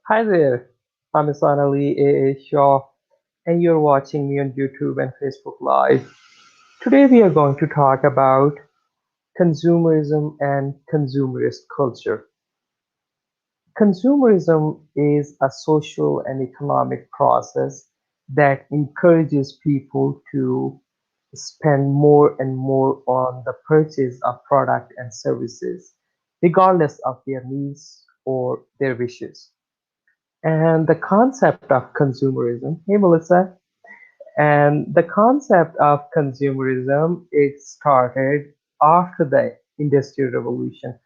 Hi there, I'm Isan Ali A.A. Shaw, and you're watching me on YouTube and Facebook Live. Today we are going to talk about consumerism and consumerist culture. Consumerism is a social and economic process that encourages people to spend more and more on the purchase of product and services, regardless of their needs or their wishes. And the concept of consumerism, hey Melissa, and the concept of consumerism, it started after the Industrial Revolution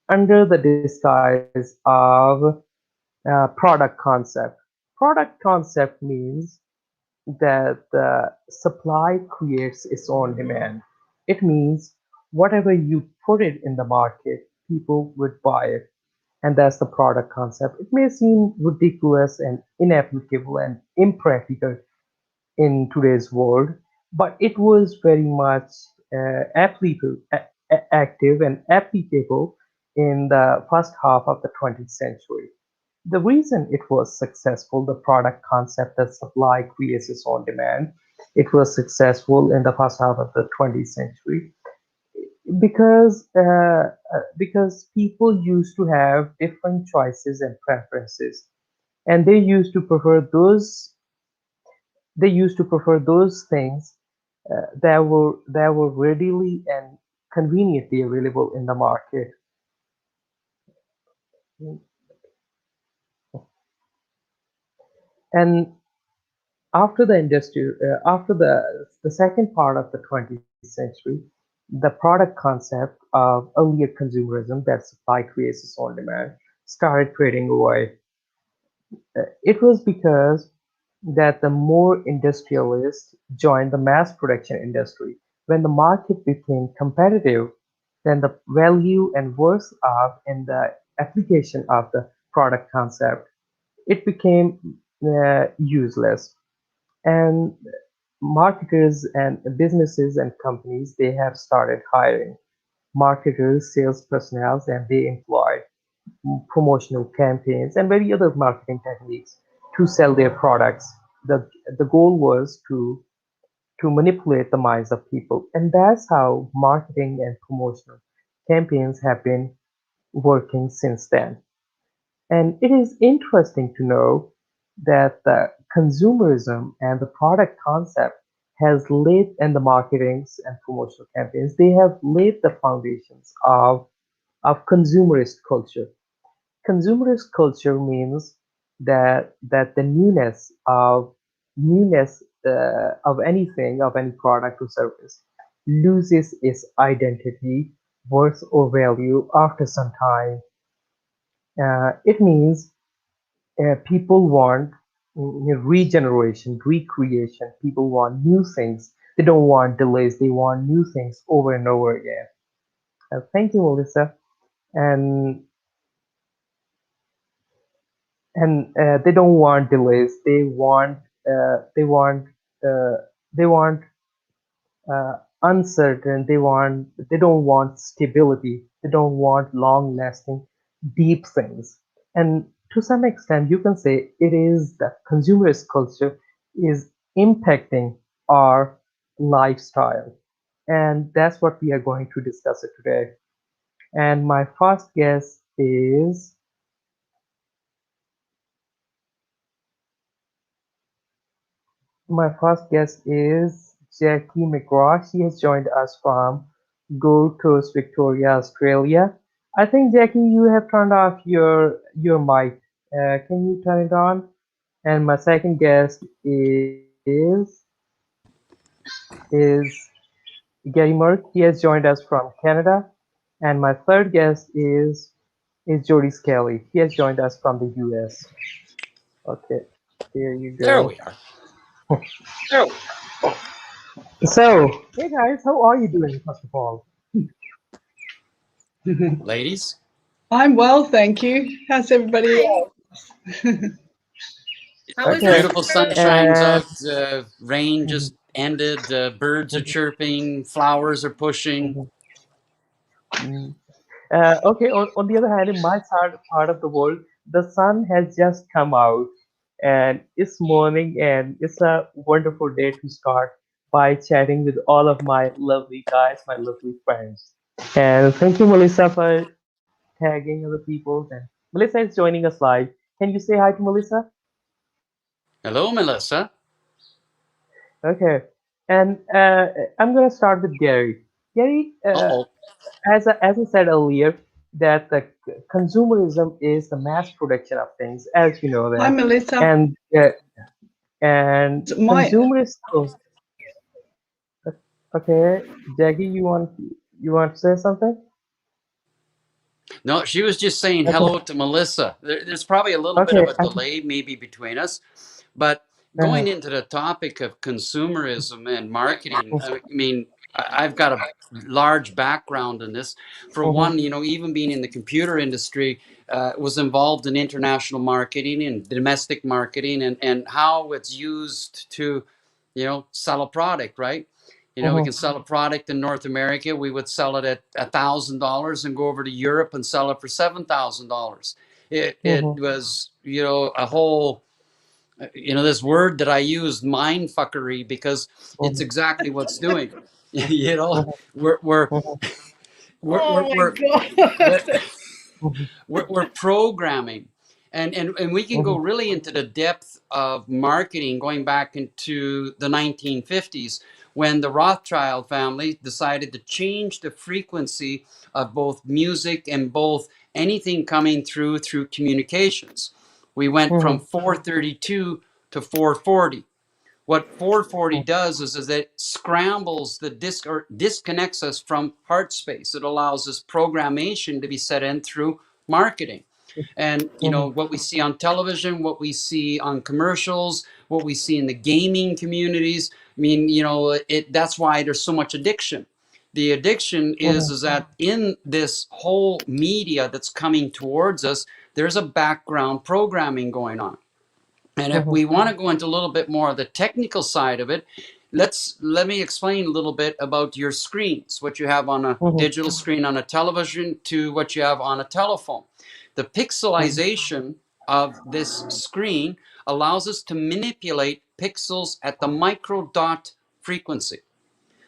under the disguise of product concept. Product concept means that the supply creates its own demand. It means whatever you put it in the market, people would buy it, and that's the product concept. It may seem ridiculous and inapplicable and impractical in today's world, but it was very much active and applicable in the first half of the 20th century. The reason it was successful, the product concept that supply creates its own demand, it was successful in the first half of the 20th century because people used to have different choices and preferences, and they used to prefer those things that were readily and conveniently available in the market. And after the second part of the 20th century, the product concept of earlier consumerism, that supply creates its own demand, started fading away. It was because that the more industrialists joined the mass production industry. When the market became competitive, then the value and worth of in the application of the product concept, it became useless. And marketers and businesses and companies, they have started hiring marketers, sales personnel, and they employ promotional campaigns and many other marketing techniques to sell their products. The goal was to manipulate the minds of people, and that's how marketing and promotional campaigns have been working since then. And it is interesting to know that the consumerism and the product concept has laid in the marketings and promotional campaigns, they have laid the foundations of consumerist culture. Consumerist culture means that the newness of anything, of any product or service, loses its identity, worth, or value after some time. It means people want regeneration, recreation. People want new things. They don't want delays. They want new things over and over again. Thank you, Melissa. And and they don't want delays. Uh, they want uncertain. They don't want stability. They don't want long lasting deep things. And to some extent you can say it is that consumerist culture is impacting our lifestyle, and that's what we are going to discuss it today. And my first guest is Jackie McGraw. She has joined us from Gold Coast, Victoria, Australia. I think Jackie, you have turned off your mic. Can you turn it on? And my second guest is Gary Merck. He has joined us from Canada. And my third guest is Jody Skelly. He has joined us from the US. Okay, there you There go. we are. So, hey guys, how are you doing, first of all? Ladies, I'm well, thank you. How's everybody Hi, else? how was Okay, beautiful Australia? sunshine's and out, rain just ended, birds are chirping, flowers are pushing. okay. On the other hand, in my part of the world, the sun has just come out and it's morning and it's a wonderful day to start by chatting with all of my lovely guys, my lovely friends. And thank you, Melissa, for tagging other people. And Melissa is joining us live. Can you say hi to Melissa? Hello, Melissa. Okay. And I'm going to start with Gary. Gary, Uh-oh. as I said earlier, that the consumerism is the mass production of things, as you know Hi, that, Melissa. and My consumerist. Okay, Jackie, you want to say something? No, she was just saying Okay, hello to Melissa. There's probably a little bit okay, of a delay maybe between us, but uh, going into the topic of consumerism and marketing, I mean, I've got a large background in this. For mhm, one, even being in the computer industry, was involved in international marketing and domestic marketing and how it's used to, sell a product, right? We can mhm, sell a product in North America. We would sell it at $1,000 and go over to Europe and sell it for $7,000. It mhm, was, a whole, this word that I used, mind fuckery, because it's mhm, exactly what's doing. mhm, We're we're mhm, we're oh we're, my we're, we're God. mhm, we're programming, and we can go mhm, really into the depth of marketing going back into the 1950s when the Rothschild family decided to change the frequency of both music and both anything coming through communications. We went from mhm, 432 to 440. What 440 mhm, does is it scrambles the disk or disconnects us from heart space. It allows us programmation to be set in through marketing. And mhm, what we see on television, what we see on commercials, what we see in the gaming communities. I mean, that's why there's so much addiction. The addiction mhm, is that in this whole media that's coming towards us, there's a background programming going on. And if mhm, we want to go into a little bit more of the technical side of it, let me explain a little bit about your screens, what you have on a mhm, digital screen on a television to what you have on a telephone. The mhm, pixelization of this screen allows us to manipulate pixels at the microdot frequency.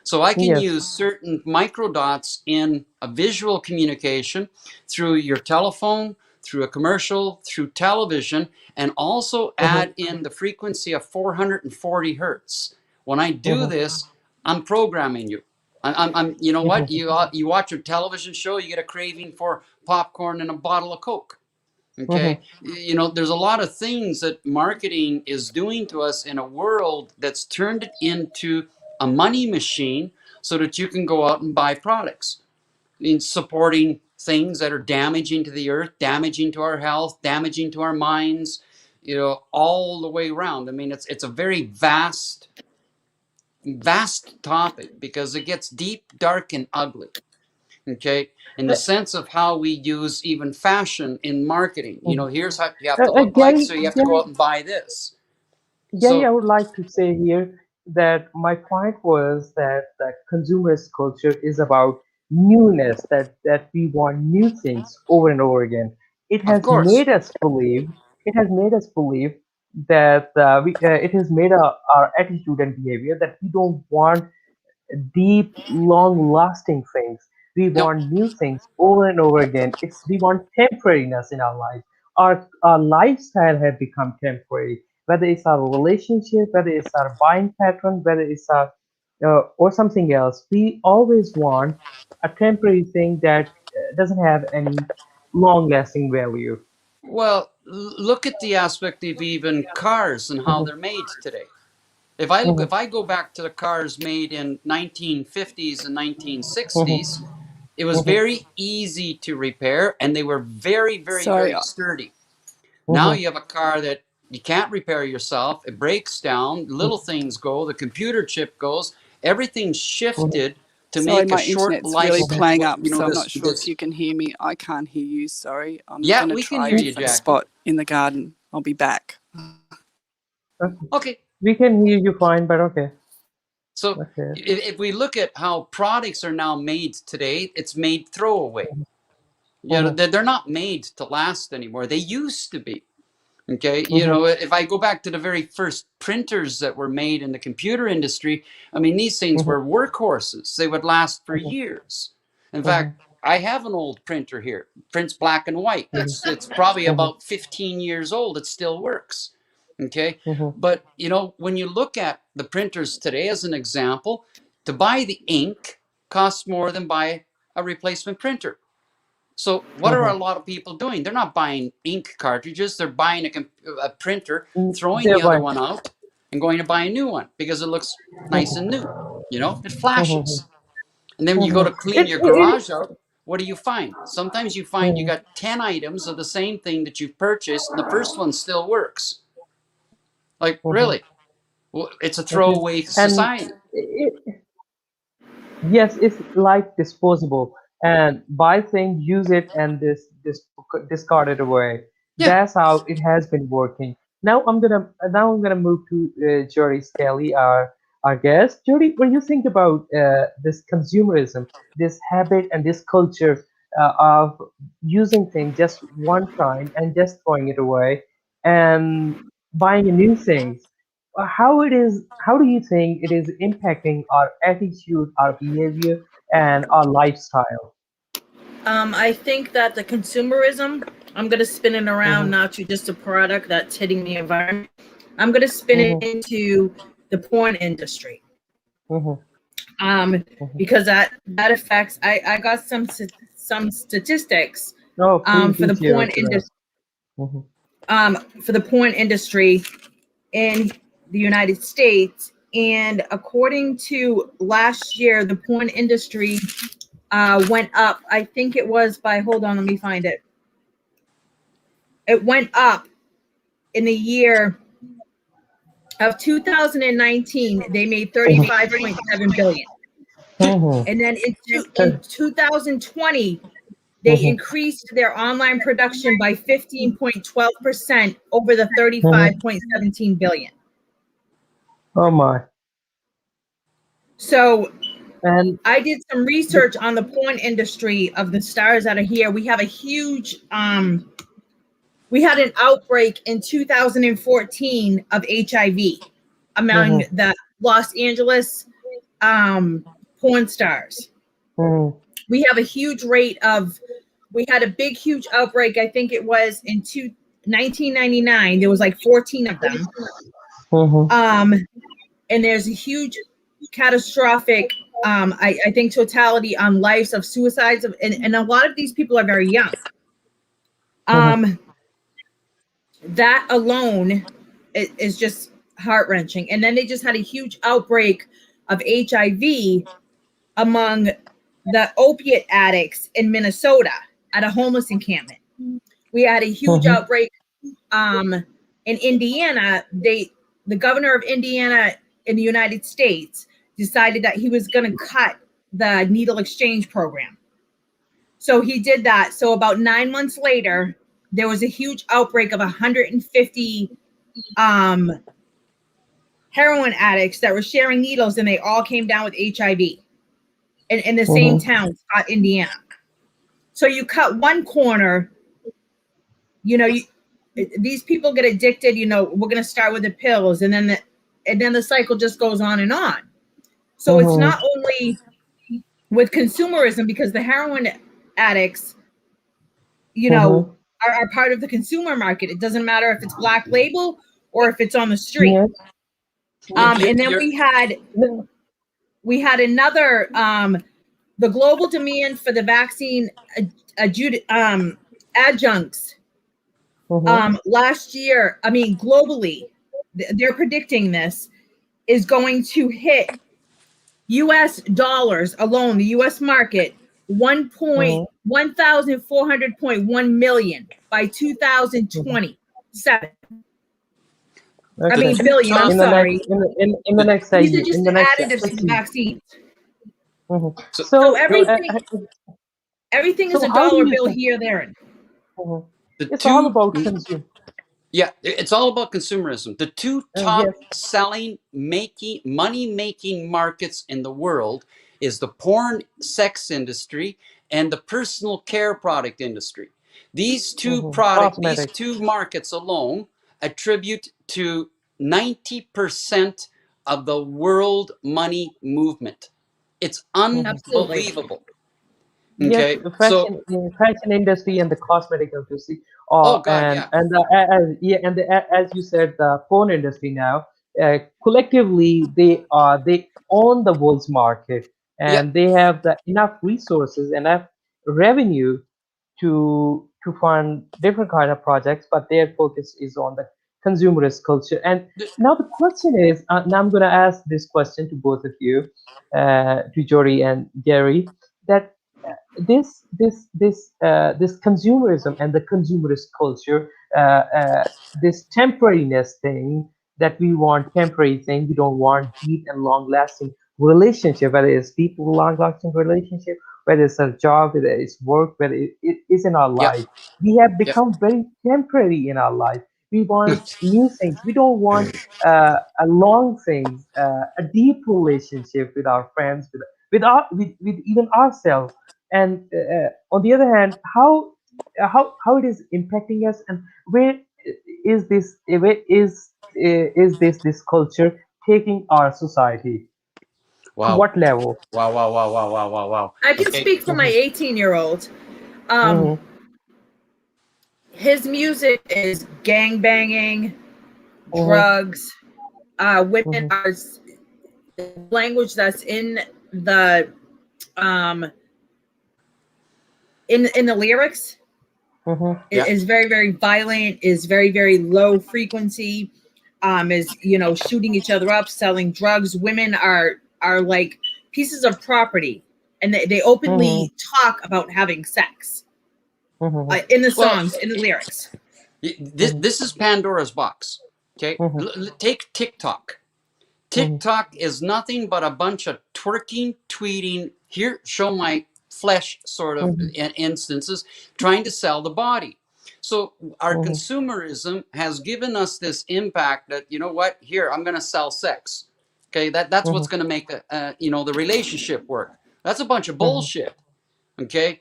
So I can yes, use certain microdots in a visual communication through your telephone, through a commercial, through television, and also mhm, add in the frequency of 440 hertz. When I do mhm, this, I'm programming you. You know what? mhm, You watch your television show, you get a craving for popcorn and a bottle of Coke. mhm, Okay, there's a lot of things that marketing is doing to us in a world that's turned it into a money machine so that you can go out and buy products in supporting things that are damaging to the earth, damaging to our health, damaging to our minds, all the way around. I mean, it's a very vast topic because it gets deep, dark, and ugly. Okay, in the sense of how we use even fashion in marketing. mhm. Here's how you have to look like, Gary, so you have to go Gary, out and buy this. Gary, I So would like to say here that my point was that consumerist culture is about newness, that we want new things over and over again. It of has course, made us believe, it has made us believe that it has made our attitude and behavior that we don't want deep, long-lasting things. We no, want new things over and over again. We want temporariness in our life. Our lifestyle have become temporary. Whether it's our relationship, whether it's our buying pattern, whether it's our or something else, we always want a temporary thing that doesn't have any long-lasting value. well, look at the aspect of even cars and how Mhm, they're made today. If mhm, I go back to the cars made in 1950s and mhm, 1960s, it was mhm, very easy to repair and they were very, very, Sorry, very sturdy. Now mhm, you have a car that you can't repair yourself. It breaks down. mhm, Little things go. The computer chip goes. Everything's mhm, shifted to sorry, make a my short internet's really life. mhm, playing up, so I'm This not sure if this. you can hear me. I can't hear you. Sorry. I'm Yeah, going to we can try hear a you, different Jackie. spot in the garden. I'll be back. okay. Okay, We can hear you fine, but okay. so Okay. if we look at how products are now made today, it's made throwaway. You know, they're not made to last anymore. They used to be. Okay, you Mhm. know, if I go back to the very first printers that were made in the computer industry, I mean, these things Mhm. were workhorses. They would last for Mhm. years. In Mhm. fact, I have an old printer here, prints black and white. Mhm. It's probably Mhm. about 15 years old. It still works. Okay, Mhm. but you know, when you look at the printers today as an example, to buy the ink costs more than buy a replacement printer. So what are a Mhm. lot of people doing? They're not buying ink cartridges. They're buying a printer, throwing the other Thereby. one out, and going to buy a new one because it looks nice and Mhm. new. You know, it Mhm. flashes. And then when you go Mhm. to clean It, your it, garage out, what do you find? Sometimes you find you mhm. got 10 items of the same thing that you've purchased, and the first one still works. Like, Mhm. really? Well, it's a Okay. throwaway And society. yes, it's like disposable, and buy thing, use it, and this discard it away. Yeah. That's how it has been working. Now I'm gonna move to Jody Skelly, our guest. Jody, what do you think about this consumerism, this habit, and this culture of using things just one time and just throwing it away and buying new things? How do you think it is impacting our attitude, our behavior, and our lifestyle? I think that the consumerism, I'm going to spin it around Mhm. not to just a product that's hitting the environment. I'm going to spin it Mhm. into the porn industry. Mhm. Um, Mhm. because that affects. I got some statistics Oh, please for do the share porn it with industry. us. Mhm. For the porn industry in the United States, and according to last year, the porn industry went up. I think it was by. Hold on, let me find it. It went up in the year of 2019. They made Mhm. 35.7 billion, Mhm. and then in So- 2020 they mhm. increased their online production by 15.12% over the Mhm. 35.17 billion. Oh my. So And I did some the, research on the porn industry of the stars that are here. We have a huge we had an outbreak in 2014 of HIV among mhm. the Los Angeles porn stars. Mhm. We have a huge rate of, we had a big, huge outbreak. I think it was in 1999. There was like 14 of them. Mhm. Um, and there's a huge catastrophic, I think, totality on lives of suicides. And a lot of these people are very young. Mhm. Um, that alone is just heart wrenching. And then they just had a huge outbreak of HIV among the opiate addicts in Minnesota at a homeless encampment. We had a huge Mhm. outbreak in Indiana. The governor of Indiana in the United States decided that he was going to cut the needle exchange program. So he did that. So about 9 months later, there was a huge outbreak of 150 heroin addicts that were sharing needles, and they all came down with HIV in the same Mhm. town, Scott, Indiana. So you cut one corner, you know, these people get addicted. You know, we're going to start with the pills, and then the cycle just goes on and on. So it's Mhm. not only with consumerism, because the heroin addicts, you know, Mhm. are part of the consumer market. It doesn't matter if it's black label or if it's on the street. Yes. And then You're, we had another the global demand for the vaccine adjuncts Mhm. last year. I mean, globally, they're predicting this is going to hit U.S. dollars alone, the U.S. market, Mhm. 1,400.1 million by Mhm. 2027. I the Okay. mean, two billion. I'm top, In the next sorry. in the the, next These are year, just in the the next additives to six the years. vaccine. Mhm. so, So So, everything is so a how do dollar you bill think? here, there. Mhm. the It's all two about consume. Yeah, it's all about consumerism. The two top Yes. selling, money making markets in the world is the porn sex industry and the personal care product industry. These Cosmetic. two markets alone attribute to 90% of the world money movement. It's Absolutely. unbelievable. Yes, Okay, the so fashion industry and the cosmetic industry, oh god, and yeah, yeah, and as you said, the porn industry now, collectively they own the world's market, yeah, and they have the enough resources, enough revenue to fund different kind of projects, but their focus is on the consumerist culture. And now the question is, now I'm going to ask this question to both of you, to Jody and Gary, that this consumerism and the consumerist culture, this temporariness thing, that we want temporary thing, we don't want deep and long lasting relationship, whether it's deep long lasting relationship, whether it's a job, whether it's work, whether it is in our yep, life. We have yep. become very temporary in our life. We want new things. We don't want a long things, a deep relationship with our friends, with even ourselves. And on the other hand, how it is impacting us, and where is this culture taking our society? To Wow, what level? wow, wow, wow, wow, wow, wow, wow. I can Okay, speak for my Mhm, 18-year-old. Um, mhm, his music is gang banging, mhm, drugs. Women mhm, are language that's the um in the lyrics mhm, yeah, is very very violent, is very very low frequency, is shooting each other up, selling drugs. Women are like pieces of property, and they mhm, openly talk about having sex mhm, in the well, songs, in the lyrics. mhm, this is Pandora's box. Okay, mhm, take TikTok. mhm, TikTok is nothing but a bunch of twerking, tweeting, here, show my flesh sort of mhm, instances, trying to sell the body. So our mhm, consumerism has given us this impact that, you know what, here, I'm going to sell sex. Okay, that's what's mhm, going to make the relationship work. That's a bunch of mhm, bullshit. Okay,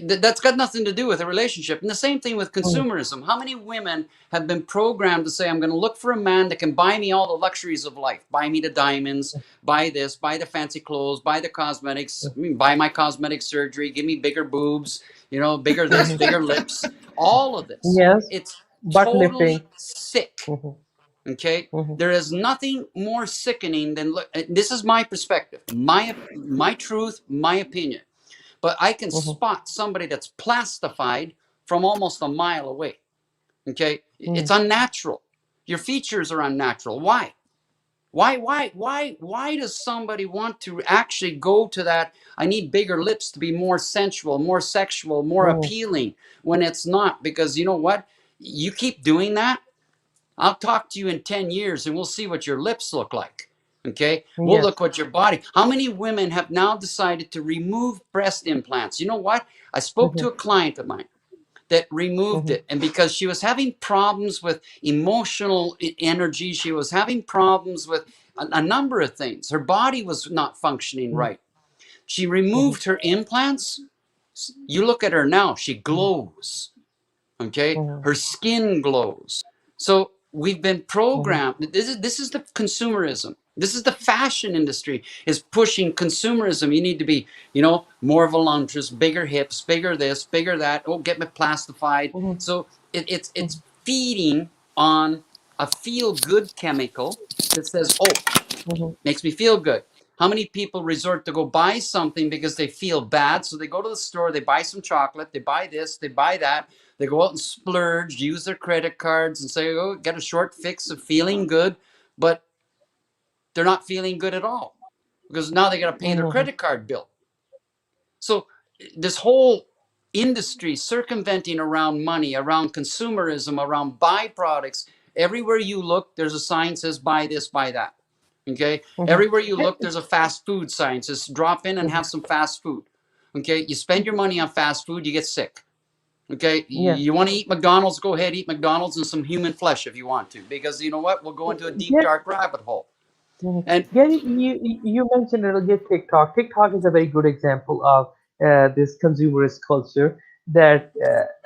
that's got nothing to do with a relationship. And the same thing with mhm, consumerism. How many women have been programmed to say, I'm going to look for a man that can buy me all the luxuries of life, buy me the diamonds, buy this, buy the fancy clothes, buy the cosmetics, buy my cosmetic surgery, give me bigger boobs, bigger this, mhm. bigger lips, all of this. Yes, It's butt lifting. totally sick. Mhm, Okay, mhm, there is nothing more sickening than look. This is my perspective, my truth, my opinion, but I can mhm, spot somebody that's plastified from almost a mile away. Okay, it's mhm, unnatural. Your features are unnatural. Why? Why does somebody want to actually go to that? I need bigger lips to be more sensual, more sexual, more mhm. appealing, when it's not. Because you know what? You keep doing that, I'll talk to you in 10 years and we'll see what your lips look like. Okay? We'll Yes. look what your body. How many women have now decided to remove breast implants? You know what? I spoke to Mhm, a client of mine that removed mhm, it. And because she was having problems with emotional energy, she was having problems with a number of things. Her body was not functioning mhm, right. She mhm, removed her implants. You look at her now, she mhm, glows. Okay? mhm, Her skin glows. So we've been mhm, programmed. This is the consumerism. This is the fashion industry is pushing consumerism. You need to be, more voluptuous, bigger hips, bigger this, bigger that. Oh, get me plastified. mhm, So it's mhm, it's feeding on a feel good chemical that says, oh, mhm, makes me feel good. How many people resort to go buy something because they feel bad? So they go to the store, they buy some chocolate, they buy this, they buy that. They go out and splurge, use their credit cards and say, oh, get a short fix of feeling good. But they're not feeling good at all because now they got to pay their mhm, credit card bill. So this whole industry circumventing around money, around consumerism, around byproducts, everywhere you look, there's a sign that says buy this, buy that. Okay. mhm. Everywhere you look, there's a fast food sign. It says drop in and have some fast food. Okay. You spend your money on fast food, you get sick. Okay. Yes. You want to eat McDonald's, go ahead, eat McDonald's and some human flesh if you want to, because you know what? We'll go into a deep, Yes. dark rabbit hole. Mhm. And Yeah, you mentioned earlier TikTok. TikTok is a very good example of this consumerist culture that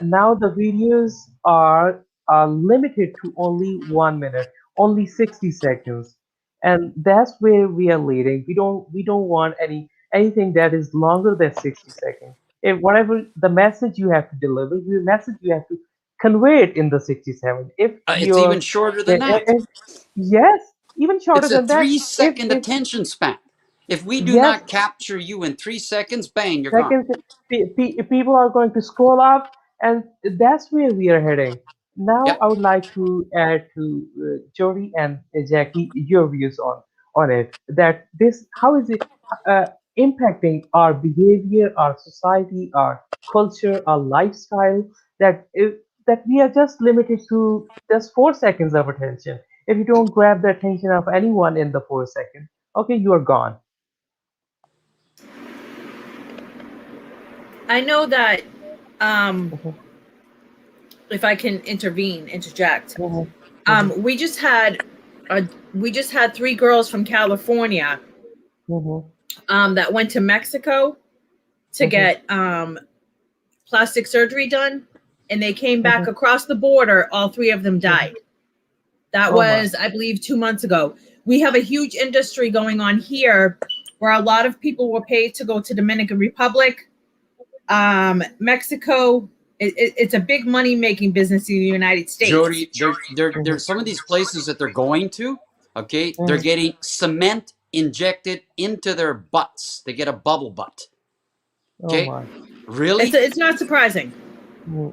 now the videos are limited to only 1 minute, only 60 seconds, and that's where we are leading. We don't want anything that is longer than 60 seconds. If whatever the message you have to deliver, the message you have to convey it in the 67. If it's even you're shorter eh, than eh, that. eh, yes, even shorter It's a than that. three If second if attention span. If we do yes, not capture you in 3 seconds, bang, you're gone. seconds, people are going to scroll up, and that's where we are heading. Now, Yep. I would like to add to Jody and Jackie your views on it. That this how is it uh, impacting our behavior, our society, our culture, our lifestyle? That we are just limited to just 4 seconds of attention. If you don't grab the attention of anyone in the 4 seconds, okay, you are gone. I know that Mhm, if I can interject, mhm, mhm, we just had three girls from California mhm, that went to Mexico to mhm. get plastic surgery done, and they came back Mhm, across the border. All three of them mhm. died. That Oh my. was, I believe, 2 months ago. We have a huge industry going on here where a lot of people were paid to go to Dominican Republic, Mexico. It's a big money making business in the United States. Jody, there's Mhm, some of these places that they're going to, okay, they're mhm, getting cement injected into their butts. They get a bubble butt. oh Okay? my. Really? It's not surprising.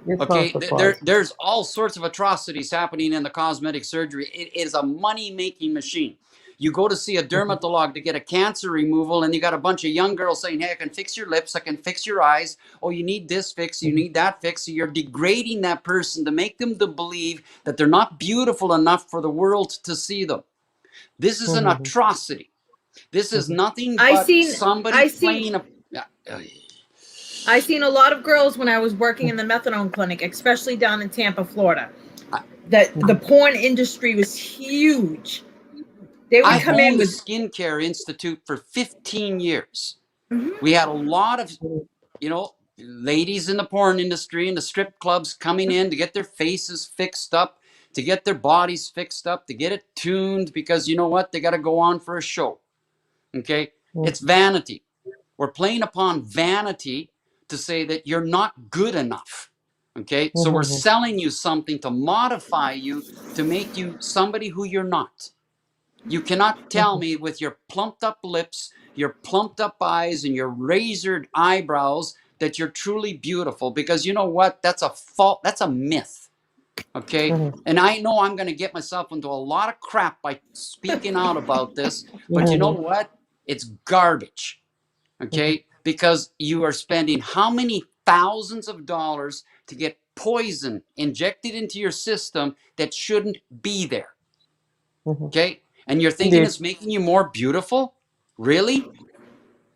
It's not Okay, surprising. there's all sorts of atrocities happening in the cosmetic surgery. It is a money making machine. You go to see a Mhm, dermatologist to get a cancer removal, and you got a bunch of young girls saying, "Hey, I can fix your lips, I can fix your eyes. Oh, you need this fix, you mhm, need that fix." So you're degrading that person to make them to believe that they're not beautiful enough for the world to see them. This is an mhm, atrocity. This is mhm, nothing I but seen somebody I seen playing a. I seen a lot of girls when I was working in mhm, the methadone clinic, especially down in Tampa, Florida. I That the mhm, porn industry was huge. They would I come mhm, in owned the with Skincare Institute for 15 years. Mhm. We had a lot of, mhm, ladies in the porn industry and the strip clubs coming in to get their faces fixed up, to get their bodies fixed up, to get it tuned because you know what? They got to go on for a show. Okay? It's mhm, vanity. We're playing upon vanity to say that you're not good enough. Okay? So we're mhm, selling you something to modify you to make you somebody who you're not. You cannot tell mhm, me with your plumped up lips, your plumped up eyes, and your razored eyebrows that you're truly beautiful because you know what? That's a fault. That's a myth. Okay. mhm, And I know I'm going to get myself into a lot of crap by speaking out about this, but you know mhm, what? It's garbage. mhm, Okay. Because you are spending how many thousands of dollars to get poison injected into your system that shouldn't be there. mhm. Okay. And you're thinking Indeed. it's making you more beautiful? Really?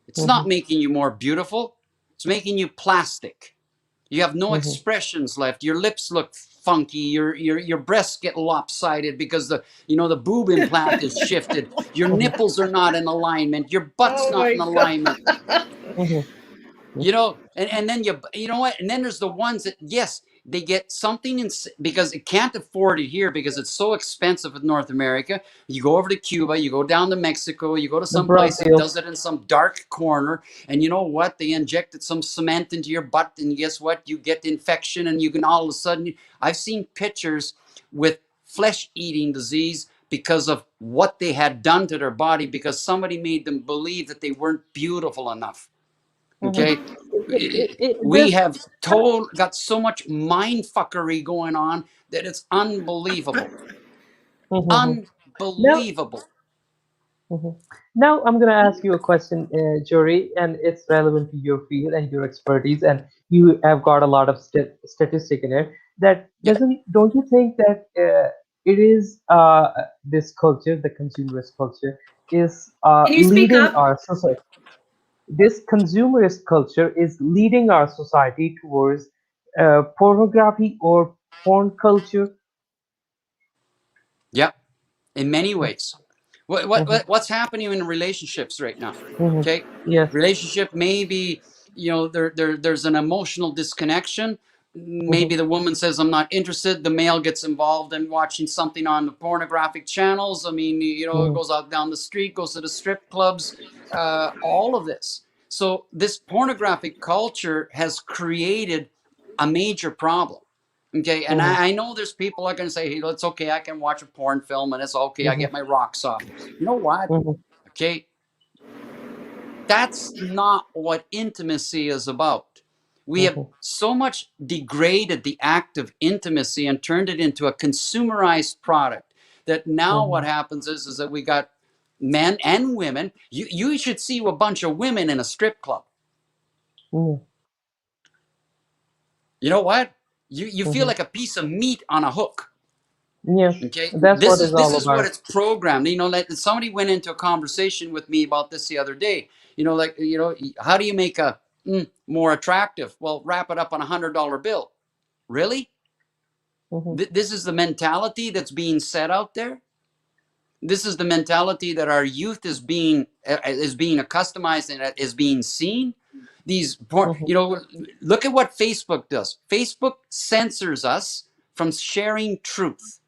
It's not Mhm, making you more beautiful. It's making you plastic. You have no mhm, expressions left. Your lips look funky. Your breasts get lopsided because the boob implant is shifted. Your mhm, nipples are not in alignment. Your butt's oh not my in god. alignment. mhm, And then you know what, and then there's the ones that, yes, they get something in because it can't afford it here because it's so expensive in North America. You go over to Cuba, you go down to Mexico, you go to The some place that Brazil. does it in some dark corner, and you know what, they injected some cement into your butt, and guess what, you get infection, and you can all of a sudden, I've seen pictures with flesh eating disease because of what they had done to their body because somebody made them believe that they weren't beautiful enough. Mhm. Okay, Mhm. we This. have got so much mind fuckery going on that it's unbelievable. Mhm. Now, Unbelievable. mhm. Now I'm going to ask you a question, Jory, and it's relevant to your field and your expertise, and you have got a lot of statistic in it. That Yeah, don't you think that it is this culture, the consumerist culture, is Can you speak leading up? our society? This consumerist culture is leading our society towards pornography or porn culture. yeah. In many ways, What's happening in relationships right now? Mhm. Okay, Yes. relationship, maybe, there's an emotional disconnection. Maybe Mhm. the woman says, I'm not interested. The male gets involved in watching something on the pornographic channels. I mean, Mhm. goes out down the street, goes to the strip clubs, all of this. So this pornographic culture has created a major problem. Okay, and Mhm. I know there's people are going to say, hey, it's okay, I can watch a porn film and it's okay, I Mhm. get my rocks off. You know what? Mhm. Okay, that's not what intimacy is about. We have Mhm. so much degraded the act of intimacy and turned it into a consumerized product that now what Mhm. happens is that we got men and women. You should see a bunch of women in a strip club. Mhm. You know what? You feel Mhm. like a piece of meat on a hook. Yes, Okay, that's what it's this all is what about. it's programmed. Like somebody went into a conversation with me about this the other day. How do you make a more attractive? Well, wrap it up on $100 bill. Really? Mhm. This is the mentality that's being set out there. This is the mentality that our youth is being accustomed and is being seen. Mhm. Look at what Facebook does. Facebook censors us from sharing truth.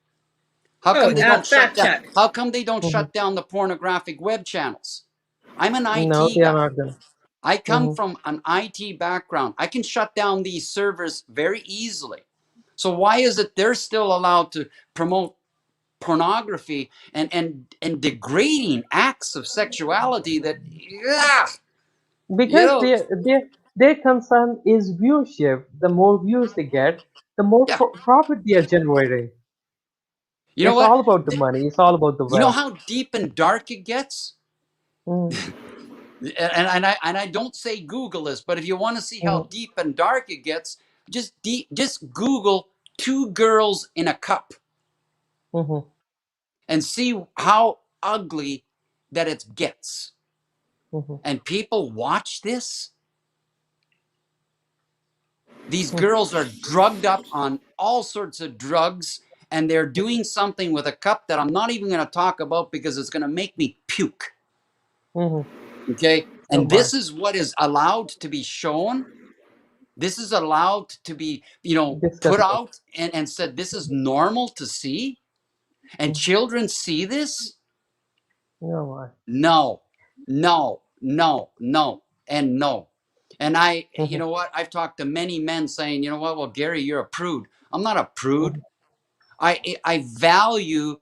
How Oh, come they don't shut fact down? check. How come they don't Mhm. shut down the pornographic web channels? I'm an No, IT they are guy. not gonna. I come Mhm. from an IT background. I can shut down these servers very easily. So why is it they're still allowed to promote pornography and degrading acts of sexuality that, yeah, you Because know, their concern is viewership. The more views they get, the more yeah. profit they are generating. You know It's what? all about the money. It's all about the You know wealth. how deep and dark it gets? Mhm. And I don't say Google this, but if you want to see how Mhm. deep and dark it gets, just Google two girls in a cup Mhm. and see how ugly that it gets. Mhm. And people watch this. These Mhm. girls are drugged up on all sorts of drugs, and they're doing something with a cup that I'm not even going to talk about because it's going to make me puke. Mhm. Okay. Oh And my. this is what is allowed to be shown. This is allowed to be, put Disgusting. out and said, this is normal to see. And Mhm. children see this. Oh my. No, no, no, no, and no. And you Mhm. know what? I've talked to many men saying, you know what? Well, Gary, you're a prude. I'm not a prude. Mhm. I value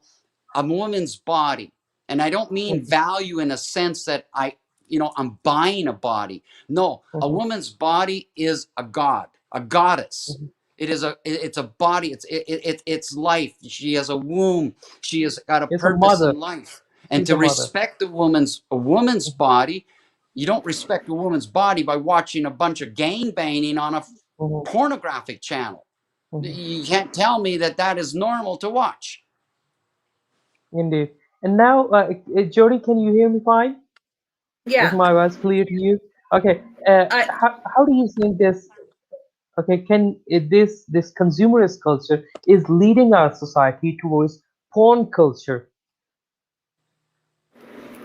a woman's body. And I don't mean Mhm. value in a sense that I'm buying a body. No, a Mhm. woman's body is a god, a goddess. Mhm. It's a body. It's life. She has a womb. She has got a It's a purpose mother. in life. And She's to a mother. respect a woman's body, you don't respect a woman's body by watching a bunch of gang banging on a Mhm. pornographic channel. Mhm. You can't tell me that is normal to watch. Indeed. And now, Jody, can you hear me fine? Is Yeah. my voice clear to you? Okay. I How do you think this? Okay, this consumerist culture is leading our society towards porn culture?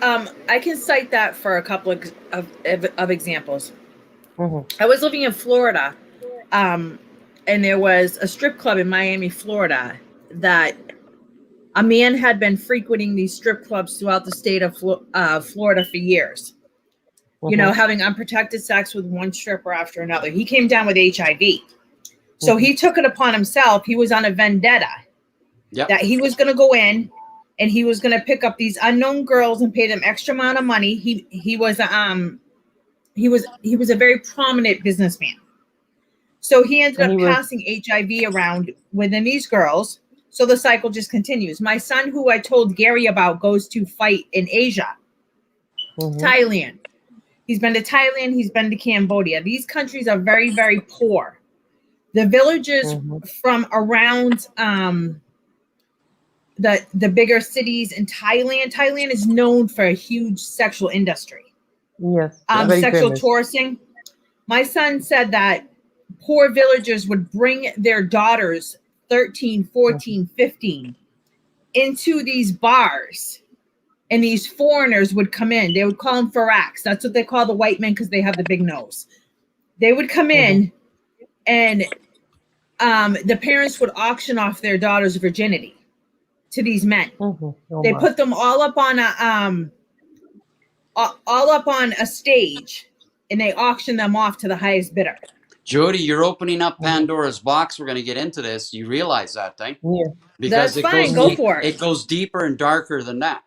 I can cite that for a couple of examples. Mhm. I was living in Florida, um, and there was a strip club in Miami, Florida, that a man had been frequenting these strip clubs throughout the state of Florida for years. Mhm. Having unprotected sex with one stripper after another. He came down with HIV. So Mhm. he took it upon himself. He was on a vendetta Yep. that he was going to go in and he was going to pick up these unknown girls and pay them extra amount of money. He was a very prominent businessman. So he ended And up he was. passing HIV around within these girls. So the cycle just continues. My son, who I told Gary about, goes to fight in Asia, Mhm. Thailand. He's been to Thailand. He's been to Cambodia. These countries are very, very poor. The villagers Mhm. from around the bigger cities in Thailand. Thailand is known for a huge sexual industry. Yes, Yep. very Sexual famous. tourism. My son said that poor villagers would bring their daughters 13, Mhm. 14, 15 into these bars and these foreigners would come in. They would call them faraks. That's what they call the white men because they have the big nose. They would come in, and the parents would auction off their daughter's virginity to these men. Oh They my. put them all up on a stage, and they auction them off to the highest bidder. Jody, you're opening up Pandora's box. We're going to get into this. You realize that thing? Yeah. Because That's fine. Go for it. It goes deeper and darker than that.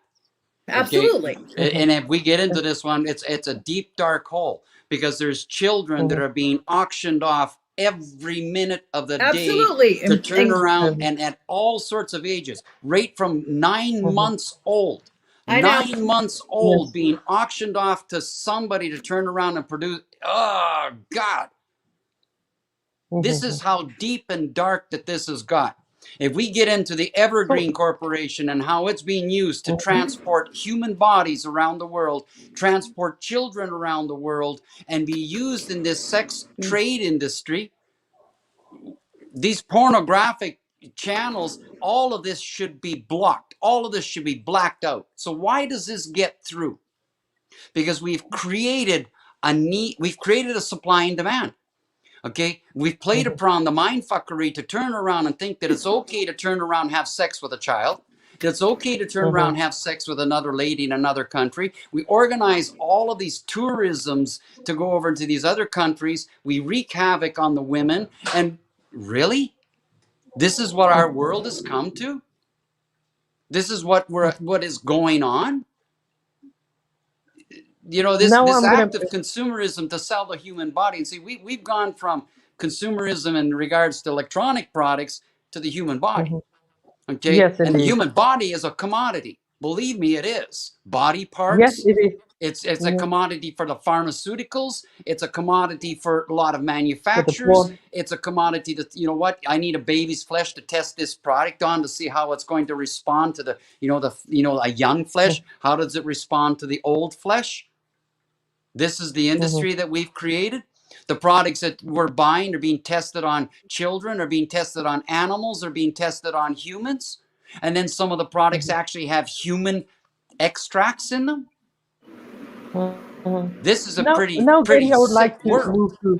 Absolutely. Okay? And if we get into this one, it's a deep, dark hole, because there's children that are being auctioned off every minute of the Absolutely. day to turn And- around, and at all sorts of ages, right from 9 months old. I know. 9 months old, being auctioned off to somebody to turn around and produce. Oh, God. This is how deep and dark that this has got. If we get into the Evergreen Corporation and how it's being used to transport human bodies around the world, transport children around the world, and be used in this sex trade industry, these pornographic channels, all of this should be blocked. All of this should be blacked out. So why does this get through? Because we've created a need, we've created a supply and demand. Okay, we've played upon the mindfuckery to turn around and think that it's okay to turn around and have sex with a child. That it's okay to turn around and have sex with another lady in another country. We organize all of these tourisms to go over to these other countries. We wreak havoc on the women. And really? This is what our world has come to? This is what is going on? You know, this act of consumerism to sell the human body. And see, we've gone from consumerism in regards to electronic products to the human body. Okay? Yes, and the indeed. human body is a commodity. Believe me, it is. Body parts. Yes, it is. It's a commodity for the pharmaceuticals. It's a commodity for a lot of manufacturers. It's a commodity that, you know what, I need a baby's flesh to test this product on to see how it's going to respond to the, a young flesh. How does it respond to the old flesh? This is the industry that we've created. The products that we're buying are being tested on children, are being tested on animals, are being tested on humans. And then some of the products actually have human extracts in them. This is a pretty Gary, I would like to world. move to.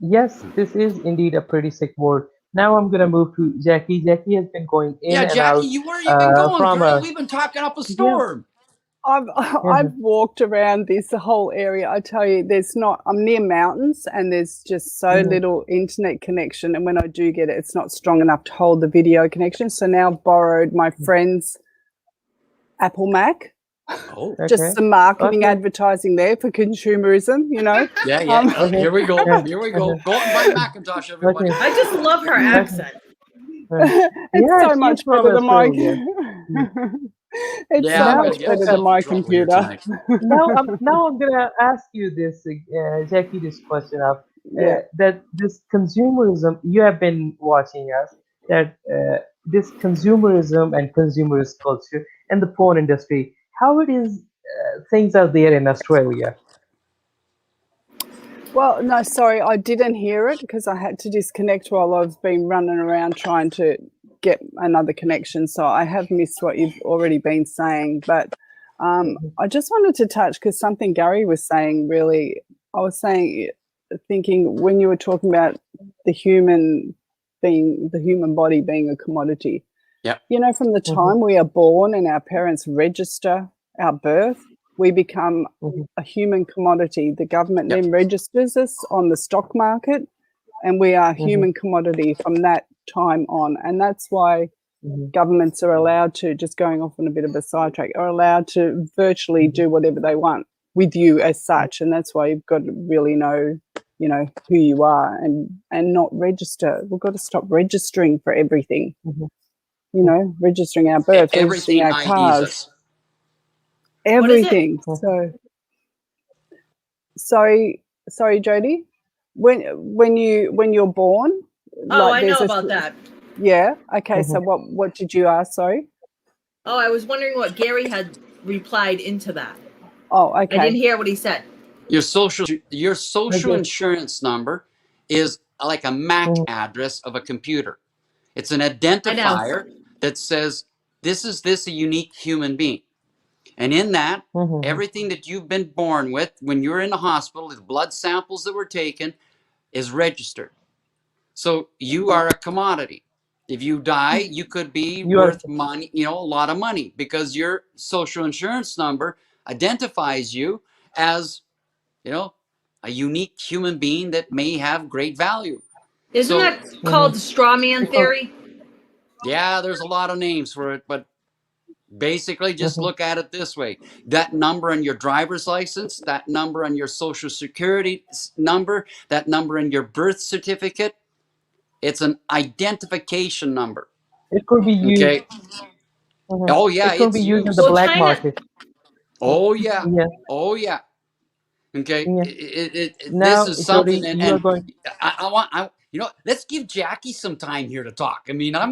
Yes, this is indeed a pretty sick world. Now I'm gonna move to Jackie. Jackie has been going in and Jackie, out. where you been going, from girl? a. We've been talking up a storm. I've walked around this whole area. I tell you, I'm near mountains, and there's just so little internet connection. And when I do get it, it's not strong enough to hold the video connection. So now I've borrowed my friend's Apple Mac. Oh, just some marketing advertising there for consumerism, you know. Yeah. Here we go. Here we go. Go and buy Macintosh, everybody. I just love her accent. It's so much better than my. It's so much better than my computer. Now I'm gonna ask you this, Jackie, this question of that this consumerism. You have been watching us that this consumerism and consumerist culture and the porn industry. How it is things are there in Australia? Well, no, sorry, I didn't hear it because I had to disconnect while I've been running around trying to get another connection. So I have missed what you've already been saying. But I just wanted to touch because something Gary was saying really, I was thinking when you were talking about the human body being a commodity. Yeah. You know, from the time we are born and our parents register our birth, we become a human commodity. The government then registers us on the stock market, and we are human commodity from that time on. And that's why governments are allowed to, just going off on a bit of a sidetrack, are allowed to virtually do whatever they want with you as such. And that's why you've got to really know, you know, who you are and not register. We've got to stop registering for everything. You know, registering our birth, registering our cars, everything. So, sorry, Jody. When you're born. Oh, I know about that. Yeah. Okay. So what did you ask? Sorry. Oh, I was wondering what Gary had replied into that. Oh, okay. I didn't hear what he said. Your social insurance number is like a MAC address of a computer. It's an identifier that says is this a unique human being? And in that, Mhm. everything that you've been born with, when you're in the hospital, the blood samples that were taken is registered. So you are a commodity. If you die, you could be You are. worth money, a lot of money, because your social insurance number identifies you as, a unique human being that may have great value. Isn't So, that called straw man Because, theory? yeah, there's a lot of names for it, but basically just mhm. look at it this way. That number on your driver's license, that number on your social security number, that number in your birth certificate, it's an identification number. It could be used. Okay. Mhm. Oh yeah, It could it's be used in the used. Well, black China, market. Oh yeah. Yeah, Oh yeah. Okay. yeah. This Now, is something, Jody, and you are going. let's give Jackie some time here to talk. I mean, I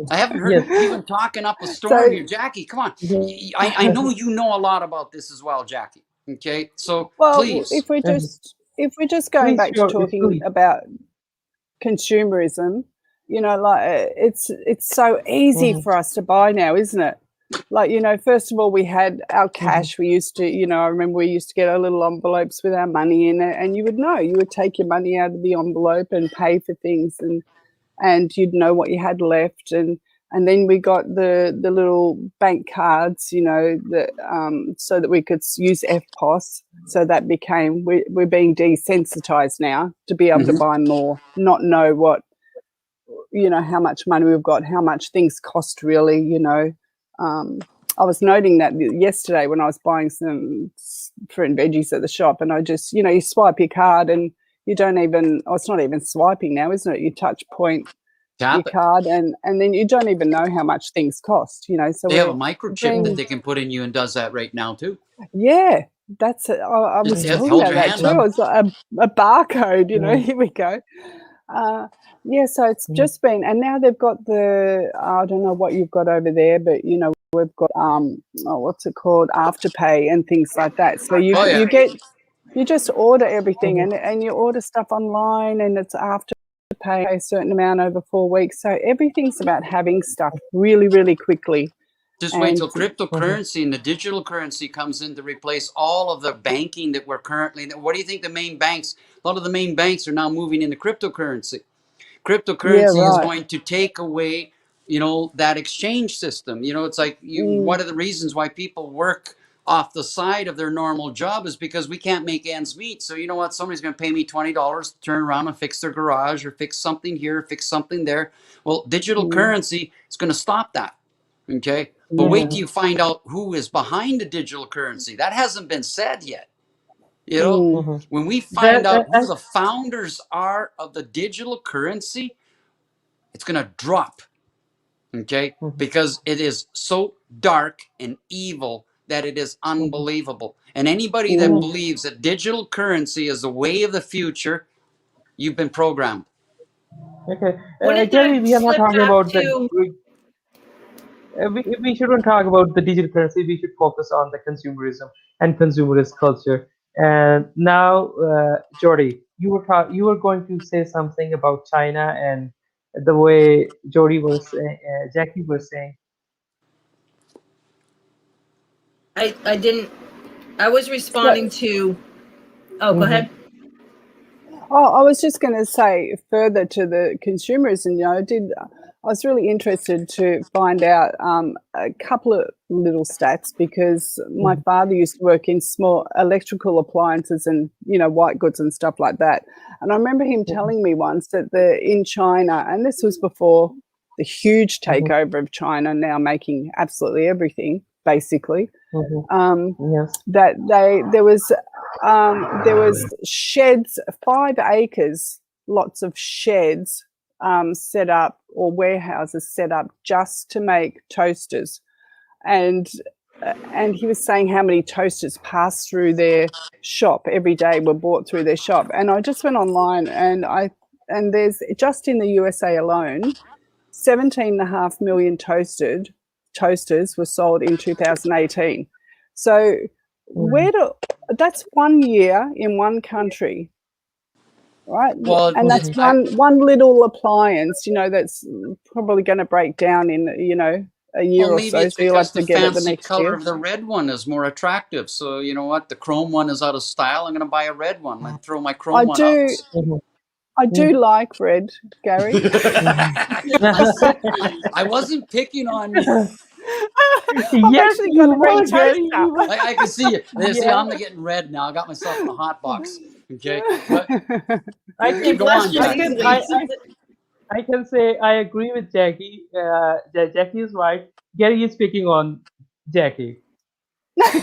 haven't heard Yes. you've been talking up a storm So, here, Jackie. Come on. Yeah. I know you know a lot about this as well, Jackie. Okay, so well, please. if we're just going Please, back to sure, talking please. about consumerism, like it's so easy Mhm. for us to buy now, isn't it? Like, first of all, we had our Mhm. cash. We used to, I remember we used to get our little envelopes with our money in it, and you would take your money out of the envelope and pay for things, and you'd know what you had left. And then we got the little bank cards, that so that we could use FPOS. So that became, we're being desensitized now to be able to Mhm. buy more, not know what, how much money we've got, how much things cost really. I was noting that yesterday when I was buying some fruit and veggies at the shop, and I just, you swipe your card and you don't even, it's not even swiping now, isn't it? You touch point your Tap it. card, and then you don't even know how much things cost, so They have a we're microchip that being, they can put in you and does that right now too. yeah, that's it. I was Just talking hold about your that hand too. up. It's like a barcode, Mhm. here we go. Yeah, so it's Mhm. just been, and now they've got I don't know what you've got over there, but we've got what's it called, Afterpay and things like that. So Oh yeah. you just order everything, Mhm. and you order stuff online, and it's pay a certain amount over 4 weeks. So everything's about having stuff really, really quickly. Just wait And till Mhm. cryptocurrency and the digital currency comes in to replace all of the banking that we're currently. What do you think the main banks? A lot of the main banks are now moving into cryptocurrency. yeah, Cryptocurrency is right. going to take away, that exchange system. It's like Mm, one of the reasons why people work off the side of their normal job is because we can't make ends meet. So you know what? Somebody's going to pay me $20 to turn around and fix their garage or fix something here, fix something there. Well, digital mm, currency is going to stop that. Okay. But wait yeah. till you find out who is behind the digital currency. That hasn't been said yet. You know, Mm, Mhm. when we That, find out that, who that the founders are of the digital currency, it's going to drop. Okay. Mhm. Because it is so dark and evil that it is Mhm. unbelievable. And anybody that mm. Mhm. believes that digital currency is the way of the future, you've been programmed. Okay, wouldn't Jerry, that we are not slip talking back about the. to, We shouldn't talk about the digital currency. We should focus on the consumerism and consumerist culture. And now, Jody, you were going to say something about China and the way Jackie was saying. I didn't, I was responding So, to, oh, go Hmm. ahead. I was just going to say further to the consumerism. I was really interested to find out a couple of little stats, because my Hmm. father used to work in small electrical appliances and white goods and stuff like that. And I remember him telling me once that in China, and this was before the huge Hmm. takeover of China, now making absolutely everything basically. Hmm. Um, Yes. that there was sheds, 5 acres, lots of sheds set up, or warehouses set up just to make toasters, and he was saying how many toasters passed through their shop every day, were bought through their shop. And I just went online, and there's, just in the USA alone, 17.5 million toasters were sold in 2018. So Hmm. that's 1 year in one country, right? Well, And that's Hmm. I one little appliance, that's probably going to break down in, a year Well, or maybe so, it's so you'll have because to the get it the fancy next color year. of the red one is more attractive. So you know what? The chrome one is out of style. I'm going to buy a red one. I throw my I chrome one out. do, Mhm. I do like red, Gary. Listen, I wasn't picking on you. I've Yes, actually got you a red were, Gary. toaster. You were. I can see you. See, Yeah. I'm getting red now. I got myself in a hot box. Okay, but I okay, can, go on, I Jackie. can, I can say I agree with Jackie. Jackie is right. Gary is picking on Jackie.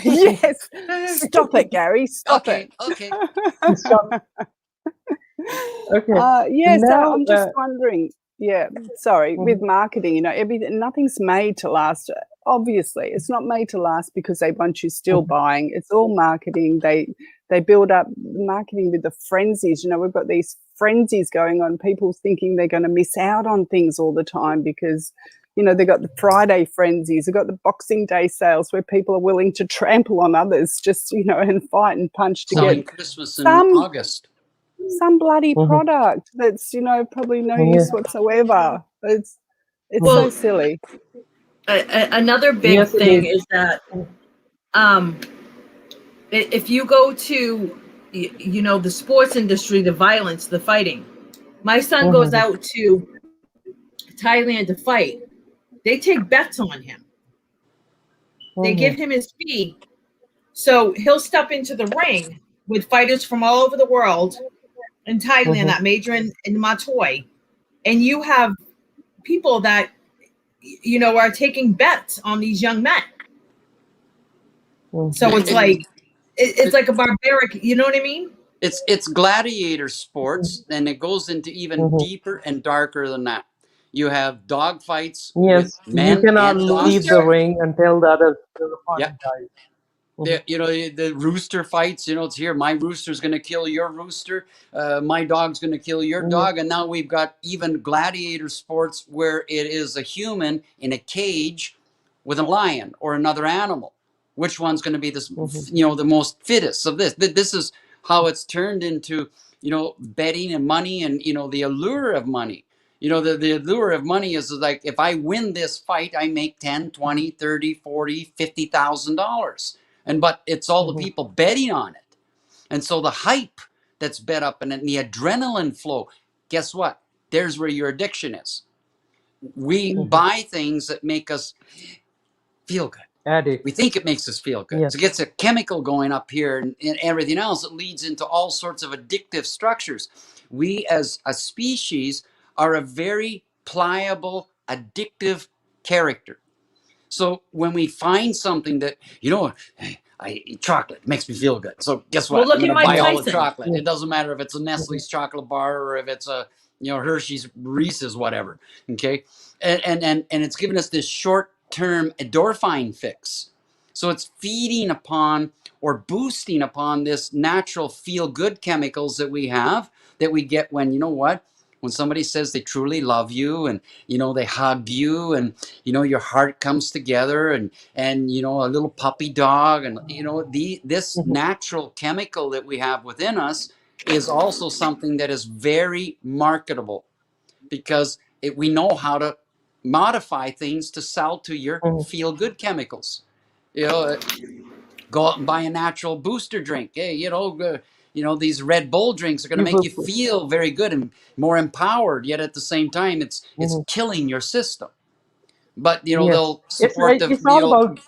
Yes. Stop it, Gary. Stop it. Okay. Stop. Okay. Yeah, so Now, I'm just wondering, yeah, sorry, with mhm, marketing, everything, nothing's made to last. Obviously, it's not made to last because they want you still mhm, buying. It's all marketing. They build up marketing with the frenzies. We've got these frenzies going on. People thinking they're going to miss out on things all the time because they've got the Friday frenzies, they've got the Boxing Day sales where people are willing to trample on others just, and fight and punch to get Selling Christmas in some August. bloody mhm. product that's probably no Yeah. use whatsoever. It's so Mhm. Well, silly. another big Yes, it thing is. is that um, if you go to the sports industry, the violence, the fighting. My son goes Mhm, out to Thailand to fight. They take bets on him. They give mhm, him his fee, so he'll step into the ring with fighters from all over the world in Thailand mhm, that major in Matoi, and you have people that are taking bets on these young men. So mhm, it's It, like it's it, like a barbaric. You know what I mean? it's gladiator sports, and it goes into even mhm. deeper and darker than that. You have dog fights with Yes, you men cannot and leave dogs. the Rooster. ring until the Yeah, opponent dies. Mhm, the rooster fights. It's here. My rooster's going to kill your rooster. My dog's going to kill your mhm, dog. And now we've got even gladiator sports where it is a human in a cage with a lion or another animal. Which one's going to be this? mhm, The most fittest of this. This is how it's turned into betting and money and the allure of money. The allure of money is like, if I win this fight, I make 10, 20, 30, 40, $50,000. But it's all the mhm, people betting on it. And so the hype that's bet up and the adrenaline flow, guess what? There's where your addiction is. We mhm. buy things that make us feel good. We Addict. think it makes us feel good. So it Yes. gets a chemical going up here and everything else. It leads into all sorts of addictive structures. We as a species are a very pliable, addictive character. So when we find something that, hey, I eat chocolate, it makes me feel good. So guess Well, what? I'm look going at to Mike buy Yes. all the Tyson. chocolate. Yes. It doesn't matter if it's a Mhm, Nestle's chocolate bar or if it's a, Hershey's Reese's, whatever. Okay. And it's given us this short-term endorphin fix. So it's feeding upon or boosting upon this natural feel-good chemicals that we have that we get when, when somebody says they truly love you and, they hug you and, your heart comes together and a little puppy dog and this mhm, natural chemical that we have within us is also something that is very marketable because we know how to modify things to sell to your mhm. feel good chemicals. you know Go out and buy a natural booster drink. Hey, these Red Bull drinks are going to make you People. feel very good and more empowered, yet at the same time it's Mhm. killing your system. But Yes. they'll support It's the all old.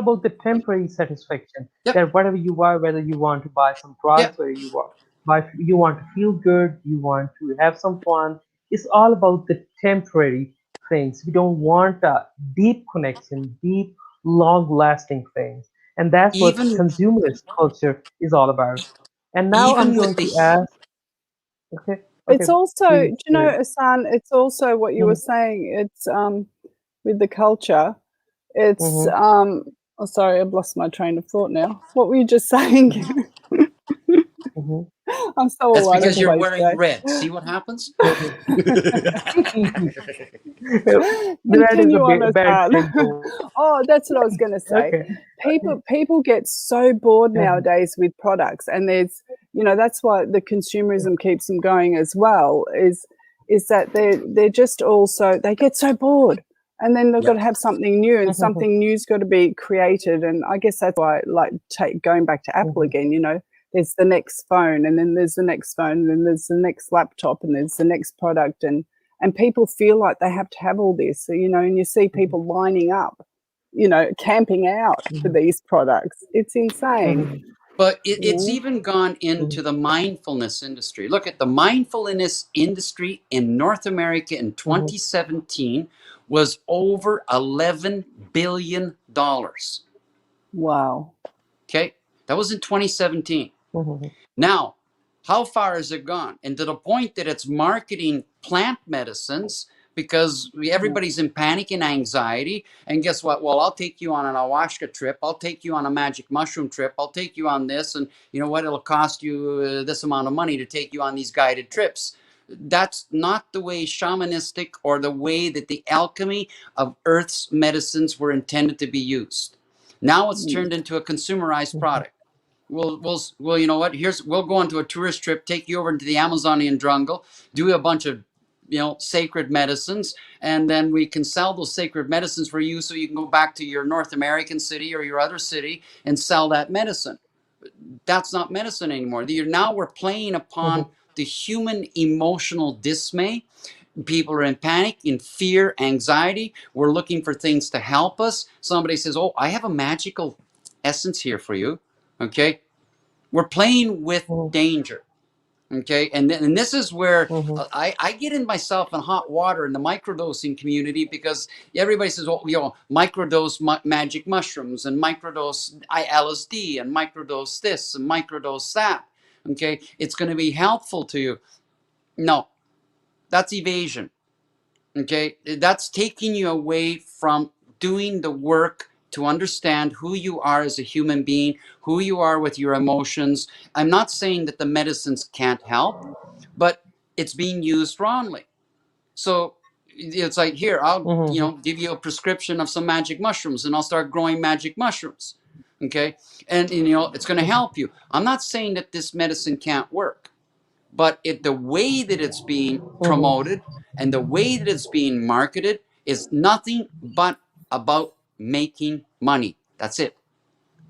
about the temporary satisfaction Yep. that whatever you buy, whether you want to buy some Yep. drugs, whether you want to feel good, you want to have some fun. It's all about the temporary things. We don't want a deep connection, deep, long-lasting things, and that's what even consumerist culture is all about. And now I'm even going with to the ask. Okay, okay, It's also, do please. you know, Asan, it's also what you were Mhm, saying. It's with the culture. It's mhm. oh, sorry, I've lost my train of thought now. What were you just saying? Mhm, mhm, I'm so That's all over because the okay. you're place wearing today. red. See what happens? Mhm. That is a Continue on, bad Asan. symbol. Oh, that's what I was going to say. Okay. Okay. People get so bored Mhm, nowadays with products, and there's, that's why the consumerism keeps them going as well. Is that they're just also, they get so bored. And then they've Yep. got to have something new, and something new's got to be created. And I guess that's why I like going back to Apple again, you know, there's the next phone, and then there's the next phone, and then there's the next laptop, and there's the next product. And people feel like they have to have all this. So, you know, and you see people lining up, you know, camping out for these products. It's insane. But it's even gone into the mindfulness industry. Look at the mindfulness industry in North America in 2017 was over $11 billion. Wow. Okay, that was in 2017. Now, how far has it gone? And to the point that it's marketing plant medicines because everybody's in panic and anxiety. And guess what? Well, I'll take you on an ayahuasca trip. I'll take you on a magic mushroom trip. I'll take you on this. And you know what? It'll cost you this amount of money to take you on these guided trips. That's not the way shamanistic or the way that the alchemy of Earth's medicines were intended to be used. Now it's turned into a consumerized product. Well, you know what? We'll go on to a tourist trip, take you over into the Amazonian jungle, do a bunch of, you know, sacred medicines, and then we can sell those sacred medicines for you so you can go back to your North American city or your other city and sell that medicine. That's not medicine anymore. Now we're playing upon the human emotional dismay. People are in panic, in fear, anxiety. We're looking for things to help us. Somebody says, oh, I have a magical essence here for you. Okay, we're playing with danger. Okay, and this is where I get in myself in hot water in the microdosing community because everybody says, "Oh, you know, microdose magic mushrooms and microdose LSD and microdose this and microdose that." Okay, it's going to be helpful to you. No, that's evasion. Okay, that's taking you away from doing the work to understand who you are as a human being, who you are with your emotions. I'm not saying that the medicines can't help, but it's being used wrongly. So it's like, here, I'll give you a prescription of some magic mushrooms and I'll start growing magic mushrooms. Okay, and it's going to help you. I'm not saying that this medicine can't work, but the way that it's being promoted and the way that it's being marketed is nothing but about making money. That's it.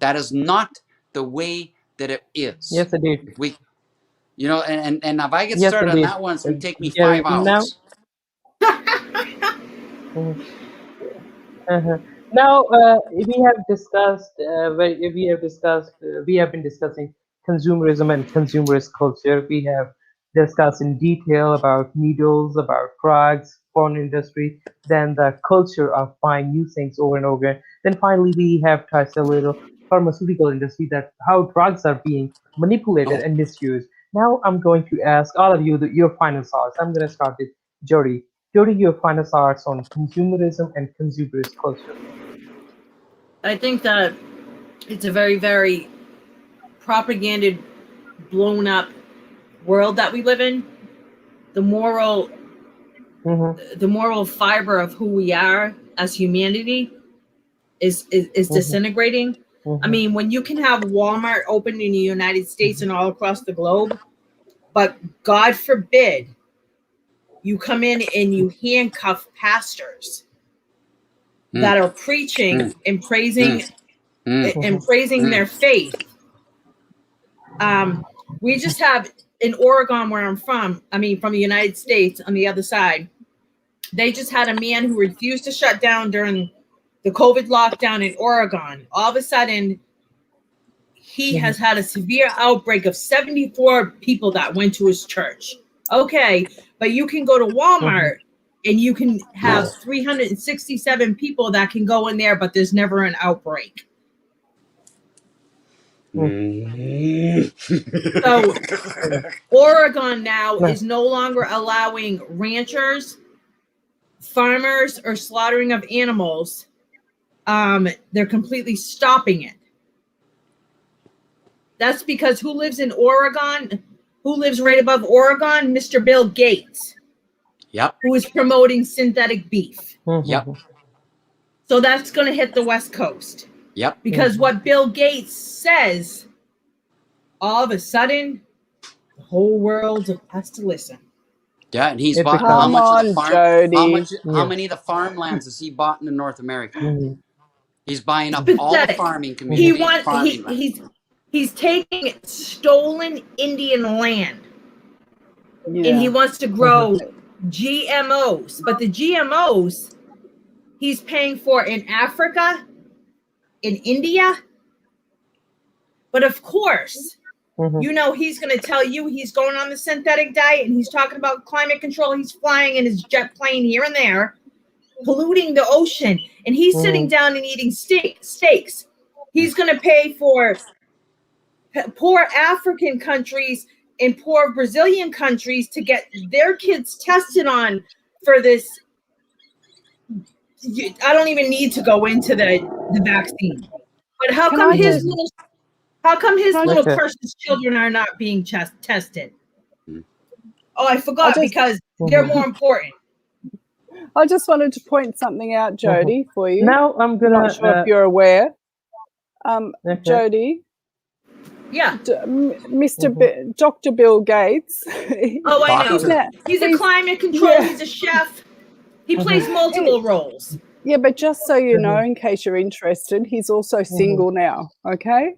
That is not the way that it is. Yes, indeed. If we, and if I get Yes, started on indeed. that one, it's going to take me Gary, 5 now, hours. mhm, now we have discussed, we have been discussing consumerism and consumerist culture. We have discussed in detail about needles, about drugs, porn industry, then the culture of buying new things over and over again. Then finally, we have touched a little pharmaceutical industry, that how drugs are being manipulated Oh, and misused. Now I'm going to ask all of you your final thoughts. I'm going to start with Jody. Jody, your final thoughts on consumerism and consumerist culture. I think that it's a very, very propaganded, blown up world that we live in. The moral fiber of who we are as humanity is disintegrating. I mean, when you can have Walmart open in the United States and all across the globe, but God forbid you come in and you handcuff pastors that are preaching and praising their faith. We just have in Oregon, where I'm from, I mean, from the United States on the other side, they just had a man who refused to shut down during the COVID lockdown in Oregon. All of a sudden, he has had a severe outbreak of 74 people that went to his church. Okay, but you can go to Walmart and you can have 367 people that can go in there, but there's never an outbreak. So Oregon now is no longer allowing ranchers, farmers, or slaughtering of animals. They're completely stopping it. That's because who lives in Oregon? Who lives right above Oregon? Mr. Bill Gates. Yep. Who is promoting synthetic beef. Yep. So that's going to hit the West Coast. Yep. Because what Bill Gates says, all of a sudden, the whole world has to listen. Yeah, and he's It bought becomes. how Come much of the on, farm? Jody. How Yeah. many of the farmlands has he bought in North America? Mhm. He's buying It's up all the pathetic. farming He Mhm. community, want farming land. he's taking stolen Indian land and he Yeah. wants to Mhm. grow GMOs, but the GMOs he's paying for in Africa, in India. But of course, Mhm. you know, he's going to tell you he's going on the synthetic diet and he's talking about climate control. He's flying in his jet plane here and there, polluting the ocean, and he's sitting Mhm. down and eating steaks. He's going to pay for poor African countries and poor Brazilian countries to get their kids tested on for this. I don't even need to go into the vaccine. But how Can come I Mhm. just can I little Okay. precious children are not being tested? Oh, I I forgot just because they're Mhm. more important. I just wanted to point something out, Mhm. Jody, for you. Now I'm I'm gonna. not sure if you're aware. Okay. Jody, Yeah. Mr. Mhm. Dr. Bill Gates, Oh, I Talk know. he's to now He's a he's climate control. yeah. He's a chef. He plays Mhm. He, multiple roles. yeah, but just so you know, Mhm. in case you're interested, he's also Mhm. single now. Okay.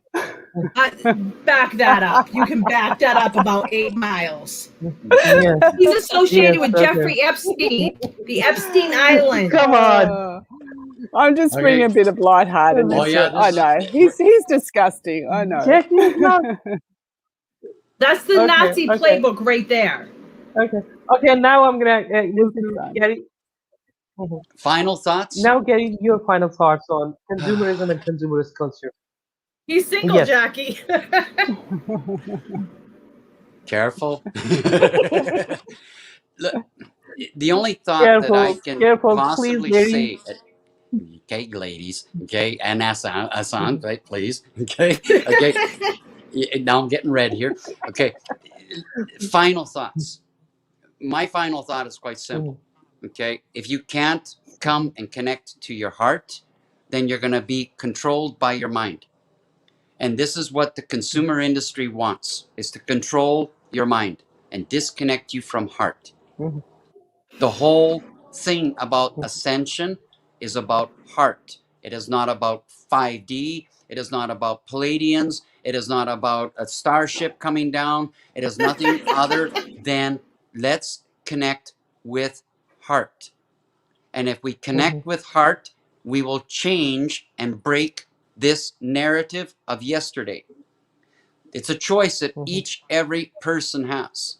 Back that up. You can back that up about 8 miles. Yes. He's Yes. associated with Okay. Jeffrey Epstein, the Epstein Island. Come on. I'm just bringing Okay. a bit of Oh lightheartedness to yeah, it. I this is know he's disgusting. I know. Jackie is not. That's the Okay. Nazi Okay. playbook right there. Okay. Okay. Now I'm gonna move It's the to same. Gary. Mhm. final thoughts. Now, Gary, your final thoughts on consumerism and consumerist culture. He's single, Yes. Jackie. Careful. Look, the only thought that I Careful. can Careful, please, possibly Gary. say, okay, ladies, okay, and Asan, right, please, okay, okay. Now I'm getting red here. Okay, final thoughts. My final thought is quite Mhm. simple. Okay, if you can't come and connect to your heart, then you're going to be controlled by your mind. And this is what the consumer industry wants, is to control your mind and disconnect you from heart. Mhm. The whole thing about ascension is about heart. It is not about 5D. It is not about Palladians. It is not about a starship coming down. It is nothing other than let's connect with heart. And if we connect Mhm. with heart, we will change and break this narrative of yesterday. It's a choice that Mhm. every person has.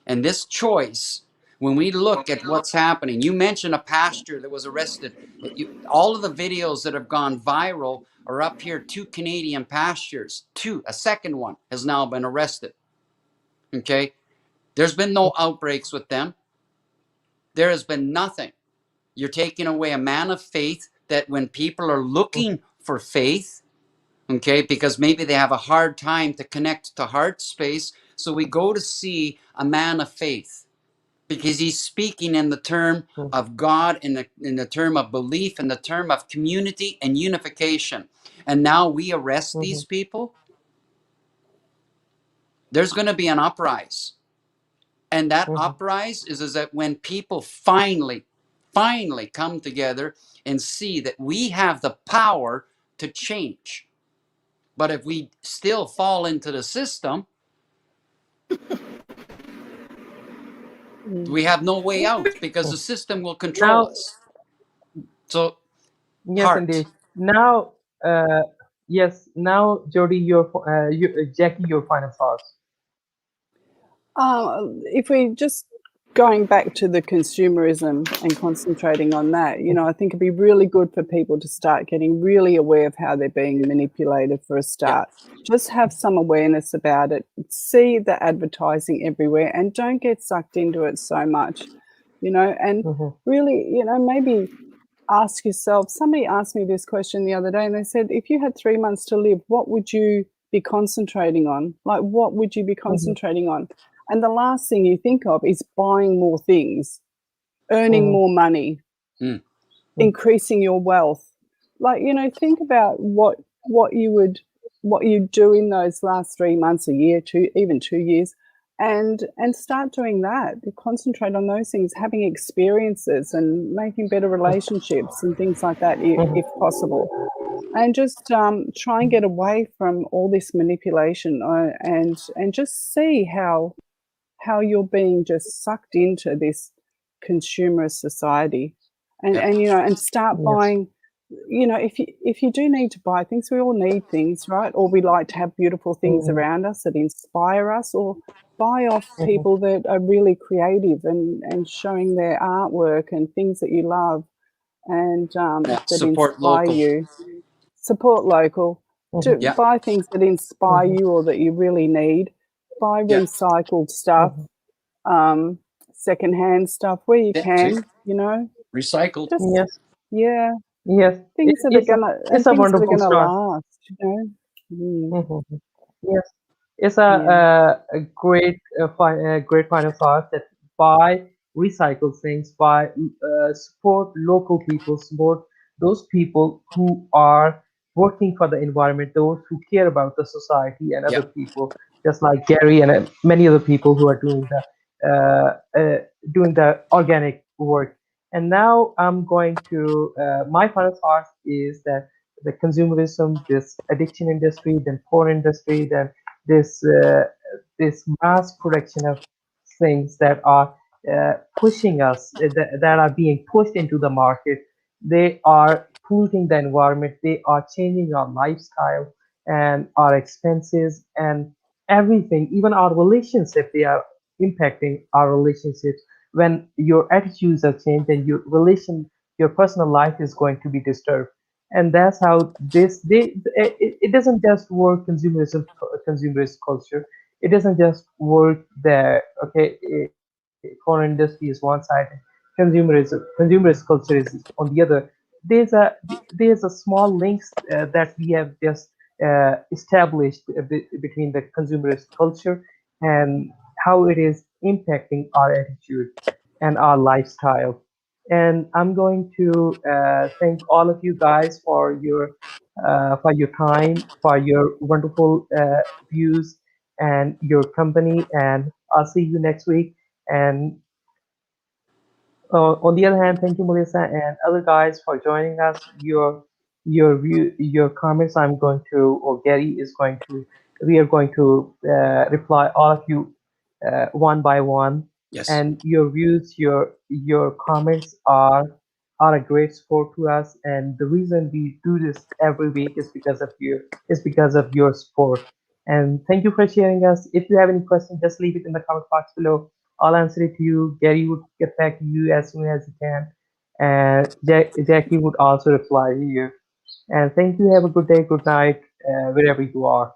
And this choice, when we look at what's happening, you mentioned a pastor that was arrested. All of the videos that have gone viral are up here. 2 Canadian pastors, a second one has now been arrested. Okay, there's been no outbreaks with them. There has been nothing. You're taking away a man of faith that when people are looking for faith, okay, because maybe they have a hard time to connect to heart space, so we go to see a man of faith because he's speaking in the term Mhm. of God, in the term of belief, in the term of community and unification. And now we arrest these Mhm. people. There's going to be an uprise. And that Mhm. uprise is that when people finally come together and see that we have the power to change. But if we still fall into the system, we have no way out because the system will control Now, us. So, yes, heart. indeed. Now, yes. Now, Jody, Jackie, your final thoughts. If we just going back to the consumerism and concentrating on that, you know, I think it'd be really good for people to start getting really aware of how they're being manipulated for a Yeah. start. Just have some awareness about it. See the advertising everywhere and don't get sucked into it so much, you know, and Mhm. really, you know, maybe ask yourself. Somebody asked me this question the other day and they said, if you had 3 months to live, what would you be concentrating on? Like, what would you be Mhm. concentrating on? And the last thing you think of is buying more things, earning Mhm. more money, Mm. increasing your wealth. Like, you know, think about what you do in those last 3 months, a year, even 2 years, and start doing that. Concentrate on those things, having experiences and making better relationships and things like that, if possible. And just try and get away from all this manipulation, and just see how you're being just sucked into this consumerist society, and Yep. and you know, and start Yes. buying. You know, if you do need to buy things, we all need things, right? Or we like to have beautiful things Mhm. around us that inspire us, or buy off Mhm. people that are really creative and showing their artwork and things that you love, and Yeah. that Support inspire local. you. Support local. To Mhm. Yeah. buy things that inspire Mhm. you or that you really need. Buy Yeah. recycled stuff, Mhm. secondhand stuff where you Yeah. See, can. You know, recycled. just Yes. yeah, Yes. things that are It's a gonna it's and a things that are wonderful gonna start. last. You know. Mhm. Yes, it's Yeah. a great great final thought that buy recycle things, buy support local people, support those people who are working for the environment, those who care about the society and other Yeah. people, just like Gary and many other people who are doing the organic work. And now I'm going to my final thought is that the consumerism, this addiction industry, then porn industry, then this this mass production of things that are pushing us, that are being pushed into the market. They are polluting the environment. They are changing our lifestyle and our expenses and everything, even our relationship. They are impacting our relationships. When your attitudes are changed, and your personal life is going to be disturbed. And that's how it doesn't just work consumerist culture. It doesn't just work there. Okay, foreign industry is one side, consumerist culture is on the other. there's a there's a small links that we have just established between the consumerist culture and how it is impacting our attitude and our lifestyle. And I'm going to thank all of you guys for your time, for your wonderful views and your company. And I'll see you next week. And on the other hand, thank you, Melissa, and other guys for joining us. Your comments, I'm going to, or Gary is going to, we are going to reply all of you one by one. Yes. And your views, your comments are a great support to us. And the reason we do this every week is because of your support. And thank you for sharing us. If you have any questions, just leave it in the comment box below. I'll answer it to you. Gary would get back to you as soon as he can. And Jackie would also reply to you. And thank you. Have a good day, good night, wherever you are.